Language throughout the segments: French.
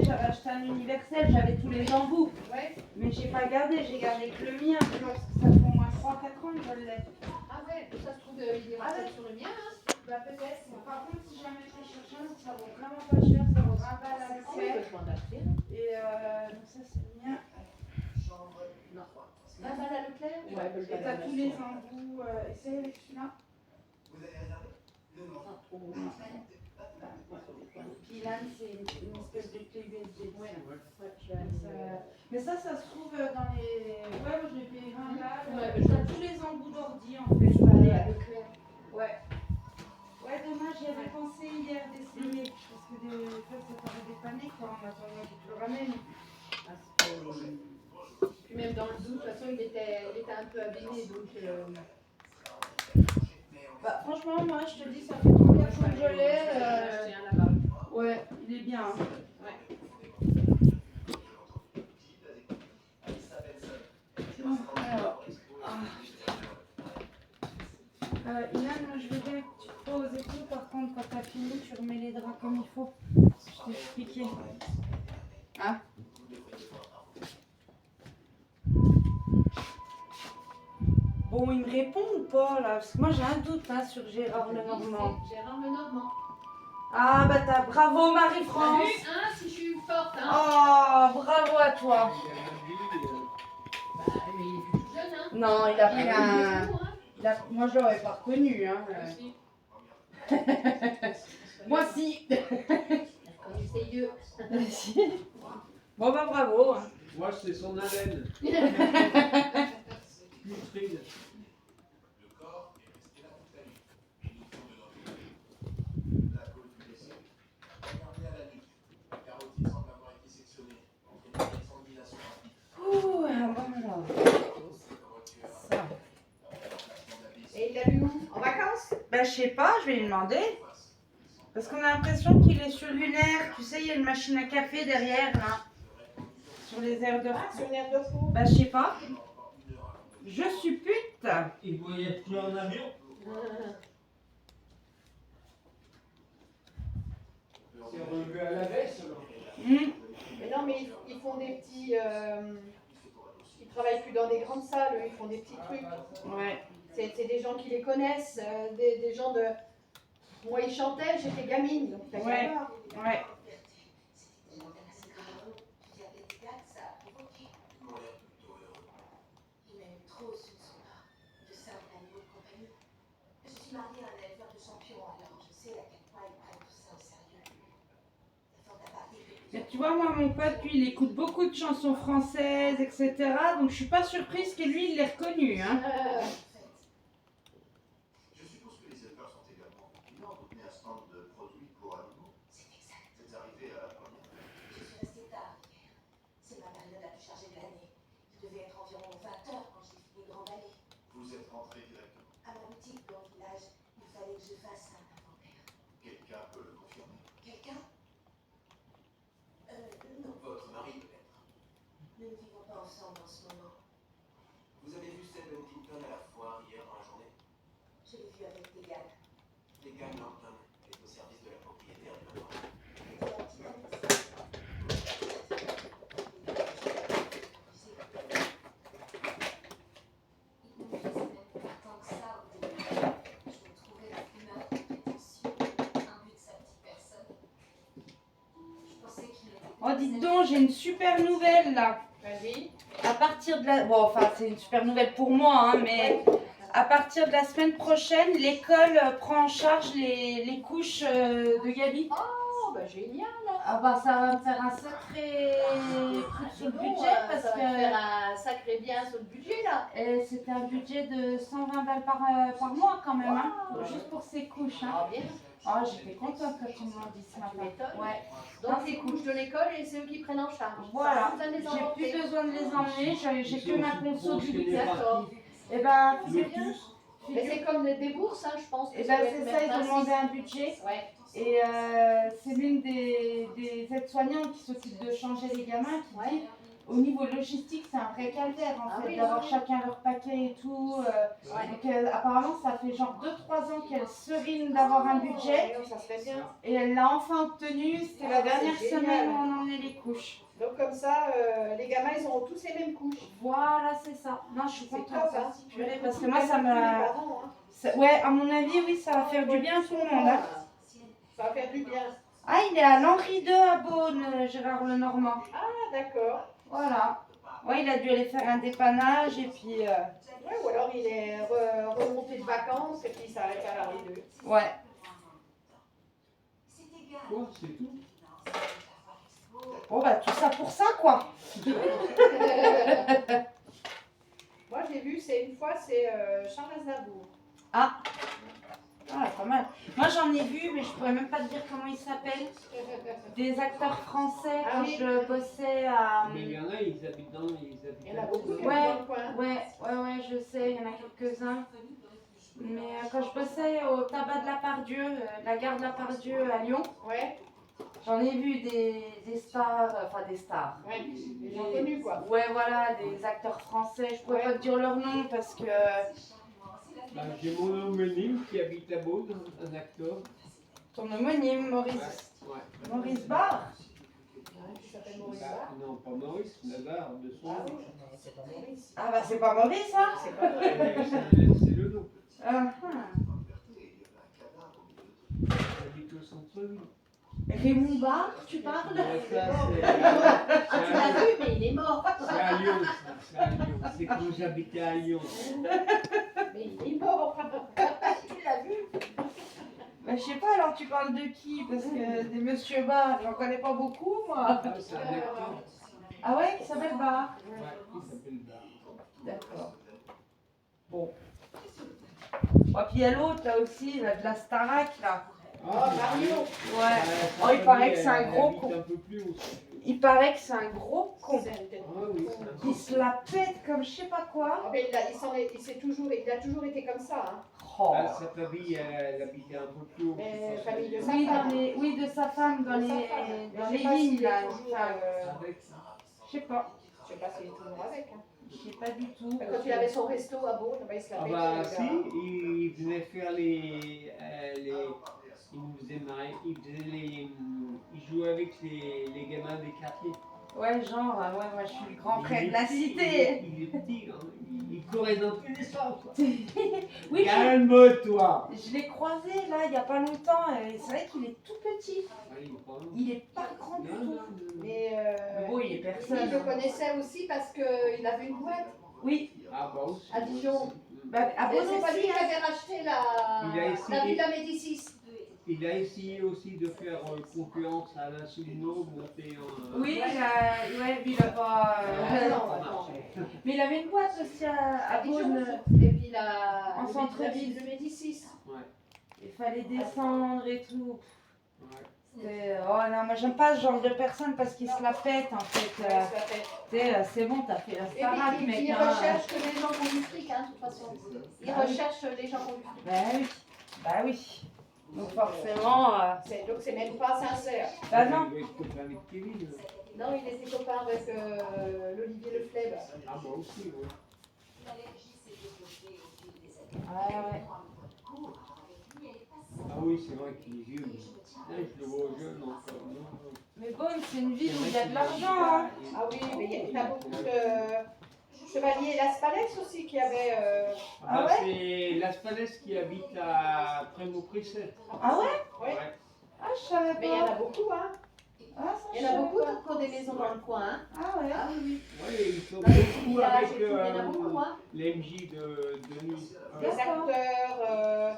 j'avais acheté un universel, j'avais tous les embouts. Ouais. Mais j'ai pas gardé, j'ai gardé que le mien, tu vois, parce que ça fait au moins 3-4 ans que je l'ai. Ah ouais, ça se trouve, il est peut-être sur le mien, hein. Bah peut-être. Par contre, si jamais je les cherche un, ça vaut vraiment pas cher, ça vaut 20 balles à Ah oui, Leclerc. je m'en acheter. Et donc ça c'est le mien. Non. 20 balles à Leclerc? Ouais, Et t'as tous les embouts, essaye avec celui-là. Vous avez regardé? Ah, trop beau. Puis là, c'est une espèce de clé USB. Ouais, Mais ça se trouve dans les. Ouais, moi je l'ai payé 20 balles. Ouais, T'as tous les embouts d'ordi en fait. je vais aller à Leclerc. Ouais. Ouais, dommage, j'y avais pensé hier d'essayer. Parce que des fois ça t'aurait dépanné quoi, en attendant que tu le ramènes. Puis même dans le doute, de toute façon, il était un peu abîmé, donc... Bah franchement, moi je te dis, ça fait 3 fois que je l'ai. acheté un là-bas. Ouais, il est bien. Hein. Ouais. Bon, alors. Ilan, moi je veux bien que tu te poses et tout. Par contre, quand t'as fini, tu remets les draps comme il faut. Je t'ai expliqué. Hein? Bon, il me répond ou pas là? Parce que moi j'ai un doute hein, sur Gérard Lenormand. Gérard Lenormand. Ah bah t'as bravo Marie-France. Salut, hein, si je suis forte, hein. Oh, bravo à toi. Bah, mais il est plus tout jeune, hein. Non, il a pris Il un. tout, hein. Moi je l'aurais pas reconnu. Hein. Moi si. Quand il sait mieux. Bon bah bravo. Hein. Moi, c'est son haleine. Putride. Le corps est resté là toute la nuit. Il nous faut de notre la côte du blessé. Regardez à la nuque. La carotide semble avoir été sectionnée. Entraînant une sanguination rapide. Ouh, alors. Ça. Et il l'a vu où? En vacances? Bah je sais pas, je vais lui demander. Parce qu'on a l'impression qu'il est sur lunaire. Tu sais, il y a une machine à café derrière là. Sur les aires de Ah, sur une aire de fou. Bah je sais pas. Je suppute. Il voyait plus en avion. C'est relevé à la baisse, alors. Mais non, mais ils font des petits... ils travaillent plus dans des grandes salles, eux, ils font des petits trucs. Ouais. C'est des gens qui les connaissent, des gens de... Moi, ils chantaient, j'étais gamine, donc t'as Ouais. qu'à voir. Ouais. Il m'aime trop, ce ne sont pas de simples animaux de compagnie. Je suis mariée à un éleveur de champions, alors je sais à quel point ils prennent tout ça au sérieux. Fort à Paris, Mais tu vois, moi, mon pote, lui, il écoute beaucoup de chansons françaises, etc. Donc je suis pas surprise que lui, il l'ait reconnu. Hein. Je suppose que les éleveurs sont également vigilants pour tenir un stand de produits pour animaux. c'est exact. Vous êtes arrivé à la première. Je suis restée tard hier. C'est ma période la plus chargée de l'année. Il devait être environ 20 heures quand j'ai fini Grande Allée. Vous êtes rentré directement. À ma boutique dans le village, il fallait que je fasse un inventaire. Quelqu'un peut le confirmer. Quelqu'un Non, Votre mari peut-être. nous ne vivons pas ensemble en ce moment. Vous avez vu Seth Huntington à la foire hier dans la journée? Je l'ai vu avec des gars. Tegan Norton est au service de la propriétaire du manoir. Il ne me faisait même pas tant que ça au début. Je me trouvais la fumeur prétentieux, imbu de sa petite personne. Je pensais qu'il était... Oh, dites donc, j'ai une super nouvelle là. Vas-y. À partir de la... Bon, enfin, c'est une super nouvelle pour moi, hein, mais à partir de la semaine prochaine, l'école prend en charge les couches de Gabi. Oh, bah génial. Ah bah, ça va me faire un sacré truc sur le budget parce ça va faire que un sacré bien sur le budget, là. c'était un budget de 120 balles par mois quand même, hein, juste pour ces couches. Hein. Ah, bien. Oh, j'étais contente quand tu me l'as dit ce Tu matin. m'étonnes. Ouais. Donc, les couches de l'école, et c'est eux qui prennent en charge. Voilà, Ça, les j'ai plus besoin de les emmener, j'ai que ma conso du week-end. D'accord. Et ben, C'est bien. Mais c'est comme des bourses, hein, je pense. que et ben doit c'est être ça, ils ont même demandé ainsi. un budget. Ouais. Et c'est l'une des aides-soignantes qui s'occupe de changer les gamins qui dit au niveau logistique, c'est un vrai calvaire en Ah fait, oui, d'avoir oui. chacun leur paquet et tout. Donc apparemment, ça fait genre 2-3 ans qu'elle serine d'avoir un budget. Ça serait bien. Et elle l'a enfin obtenu, c'était la Ah, dernière c'est semaine génial. où on emmenait les couches. Donc comme ça, les gamins, ils auront tous les mêmes couches. Voilà, c'est ça. Non, je suis C'est contente. top, hein. Purée, parce que moi, ça Tous les me... parents, hein. Ouais, à mon avis, oui, ça va faire du bien à tout le monde. Hein. Ça va faire du bien. Ah, il est à l'Henri II à Beaune, Gérard Lenormand. Ah, d'accord. Voilà. Ouais, il a dû aller faire un dépannage et puis... Ouais, ou alors il est remonté de vacances et puis il s'arrête à l'Henri II. Ouais. Quoi, c'est tout? Bon, bah, tout ça pour ça, quoi. Moi, j'ai vu, c'est une fois, c'est Charles Aznavour. Ah, pas mal. Moi, j'en ai vu, mais je pourrais même pas te dire comment il s'appelle. Des acteurs français, Ah quand oui. je bossais à... Mais il y en a, ils habitent dans. Il y en a beaucoup qui Ouais. habitent dans le coin. Ouais, je sais, il y en a quelques-uns. Mais quand je bossais au tabac de la Pardieu, la gare de la Pardieu à Lyon, Ouais, j'en ai vu des stars, enfin des stars. ouais, des gens connus quoi. Ouais, voilà, des acteurs français. Je pourrais Ouais. pas te dire leur nom parce que... Bah, j'ai mon homonyme qui habite à Beaune, un acteur. Ton homonyme, Maurice. Ouais. Maurice Barre. Il s'appelle Maurice Bah, Barre. non, pas Maurice, Navarre, de son Ah nom. oui, c'est pas Maurice. Ah bah c'est pas Maurice, hein. C'est pas Maurice. C'est le nom. Ah, Il habite au centre-ville. Raymond Barre, tu parles? Ça, Ah, tu l'as vu, mais il est mort. c'est à Lyon, ça, c'est à Lyon. C'est quand j'habitais à Lyon. Mais il est mort. Tu l'as vu? Bah, je sais pas, alors tu parles de qui? Parce que des Monsieur Barre, j'en connais pas beaucoup, moi. Ah, c'est un acteur. Ah ouais, qui s'appelle Barre? Ouais, il s'appelle Barre. D'accord. Bon. Oh, puis il y a l'autre, là aussi, là, de la Starac, là. Oh, Mario. Ouais. Oh, il paraît que c'est un gros con. Un peu plus haut. Il paraît que c'est un gros con. C'est un tête. Ah oui, c'est un Il se la pète comme je sais pas quoi. Ah, mais il a toujours été comme ça. Hein. Oh. Ah, sa famille, elle habitait un peu plus haut. Mais famille de sa Oui, femme. oui, de sa femme, dans De sa les, femme. dans Je les sais pas lignes, s'il est là. toujours, Enfin, Avec je sais pas. Je sais pas s'il est toujours avec. Hein. Je sais pas du tout. Quand il avait son resto à Beaune, bah, il se la Ah pétait, bah le si, gars. il venait faire les il nous faisait marrer, il jouait avec les gamins des quartiers. Ouais, genre, ouais, moi je suis le grand frère Il de est la petit, cité. Il est petit, hein, il courait dans tous les sens. Quoi. Oui, Calme-toi. je l'ai croisé là il y a pas longtemps et c'est vrai qu'il est tout petit. Ah, il est pas loin. Il est pas grand du Non, tout. non, non. Mais Bon, il est lui, personne. je le connaissais aussi parce qu'il avait une boîte. Oui, Ah bah aussi. À Dijon. bah, à Et Beaune c'est pas lui aussi. qui Hein. avait racheté Il a la essayé. Villa Médicis. Il a essayé aussi de faire concurrence à la Souvenot, monter en... Oui, ouais, mais il a pas. Ah, non, attends. Mais il avait une boîte aussi à Dijon. Beaune. Et puis En la centre-ville. ville de Médicis. Ouais, Il fallait descendre et tout. ouais. Oh non, moi j'aime pas ce genre de personne parce qu'il se la pète en fait. Ouais, ça fait. Tu sais, c'est bon, t'as fait la Et puis, Starac, mec. il hein. recherche que les gens qui ont du fric, hein, de toute façon. Il Ah oui. recherche les gens qui ont du fric. Bah oui. Donc forcément. Donc c'est même pas sincère. Bah non. Il doit être copain avec Kevin. Non, il était copain avec l'Olivier Leflèbe. Ah bah aussi, ouais. Ouais. Ah oui, c'est vrai qu'il est vieux. Mais... je le vois jeune encore. Non, non. Mais Beaune, c'est une ville où il y a de l'argent. Hein. Ah oui, mais il y a beaucoup de chevaliers Las Palais aussi qui avaient. Ah bah, ouais c'est Las Palais qui habite à Prémaux-Prissé. Ah ouais? Ouais. Ah, je savais pas. Mais il y en a beaucoup, hein. Ah, ça, Il y je en a savais beaucoup pas. qui ont des maisons dans le coin. Hein. Ah ouais. Ah oui, oui. Ouais, ils sont Dans les petits beaucoup villages avec et tout, il y en a beaucoup, hein. les MJ de nuit. Des D'accord. acteurs.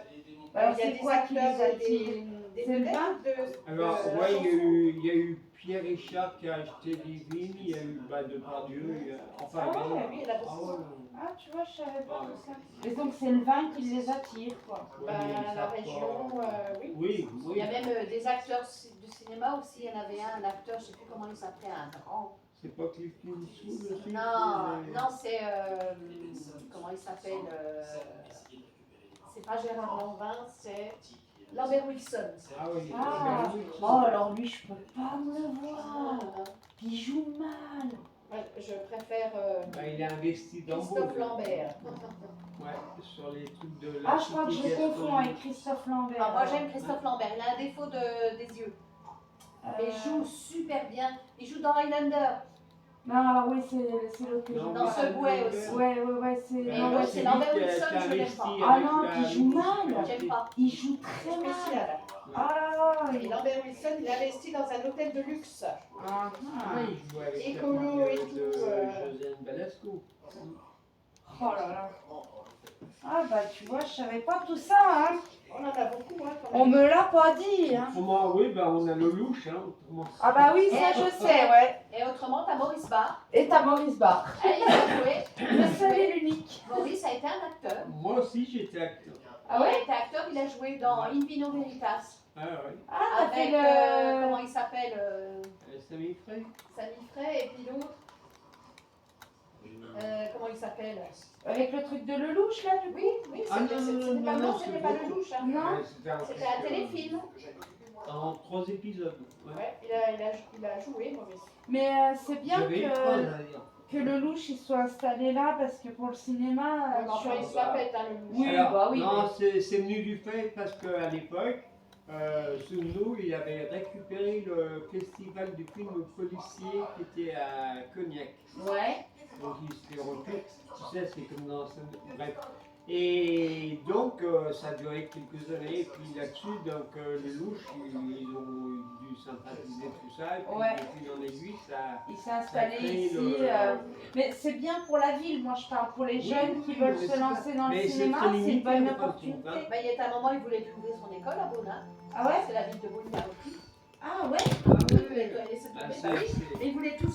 Alors, Il y a c'est des quoi qui les acteurs, attire? des C'est le vedettes vin Alors, de ouais, la il y a eu Pierre Richard qui a acheté des vignes, il y a eu Depardieu, enfin, Ah ouais, oui, il y en a ah beaucoup. ouais, Ah, tu vois, je savais pas Ouais. tout ça. Et donc, c'est le vin qui les attire, quoi. ouais, Bah, mais ils la savent région, pas. oui. Oui, Il oui, y a même des acteurs de cinéma aussi. Il y en avait un acteur, je ne sais plus comment il s'appelait, un grand. c'est pas Cliff Eastwood aussi. Non, non, c'est. Comment il s'appelle c'est pas Gérard Lanvin, c'est Lambert Wilson. Ah oui, Ah. oui, Oh, alors lui, je peux pas me le voir. Il joue mal. Ouais, je préfère Il a investi dans Christophe beaucoup. Lambert. Ouais, sur les trucs de la Ah, je crois que je cité confonds gastronomique. avec Christophe Lambert. Alors moi j'aime Christophe Lambert, il a un défaut des yeux. Mais il joue super bien. Il joue dans Highlander. Non, alors oui, c'est l'autre que Non, j'ai Dans pas. Subway aussi. Ouais, c'est. Et Non, l'autre, ouais, c'est c'est Lambert lui qui a Wilson, je l'aime investi pas. Ah avec non, la qui joue musique. mal. J'aime pas. Il joue très mal. Spécial. Ah là là. Et Lambert Wilson, il a investi dans un hôtel de luxe. Ah, Ouais, il joue avec Écolo la et fille de tout, Josiane Balasco. oh là là. Ah bah tu vois, je savais pas tout ça, hein. On en a beaucoup, hein, quand On même. me l'a pas dit, hein. Autrement, oui, on a le louche. Autrement. Ah bah oui, ça je sais, ouais. Et autrement, t'as Maurice Barr. Et t'as Maurice Barr. Il a joué. Le seul et l'unique. Maurice a été un acteur. Moi aussi, j'étais acteur. Ah Il ouais. a été acteur, il a joué dans In Vino Veritas. Ah ouais. Ah, t'as fait Avec, le... comment il s'appelle Samy Frey. Samy Frey et puis l'autre. Comment il s'appelle Avec le truc de Lelouch, là, du coup. Oui, Ah, c'était pas, non, non, c'était c'est pas beaucoup. le louche. Hein. Non. Ouais, C'était un téléfilm. En 3 épisodes. Ouais. Ouais, il a joué, Maurice. Mais c'est bien J'avais eu 3 que d'ailleurs. Lelouch il soit installé là, parce que pour le cinéma... Ouais, mais enfin, il se la pète, hein, le louche. Oui, Alors, bah oui, non, c'est venu du fait parce qu'à l'époque, Sounou, il avait récupéré le festival du film policier qui était à Cognac. Ouais. Donc il s'était repris, tu sais, c'est comme dans bref. Et donc ça a duré quelques années, et puis là-dessus, donc les louches, ils ont dû sympathiser tout ça, et puis Ouais. de fil en aiguille, ça. Il s'est installé Ça crée ici. le- Mais c'est bien pour la ville, moi je parle pour les Oui, jeunes oui, qui veulent mais se c'est lancer dans le mais c'est cinéma, très c'est une limité, bonne en fin de opportunité. compte, hein. Bah, il y a un moment, il voulait ouvrir son école à Beaune. Ah ouais. C'est la ville de Beaune qui a repris. Ah ouais. Ah, Oui, oui, elle s'est Ah, trouvée. c'est- Bah oui. c'est- Et il voulait tout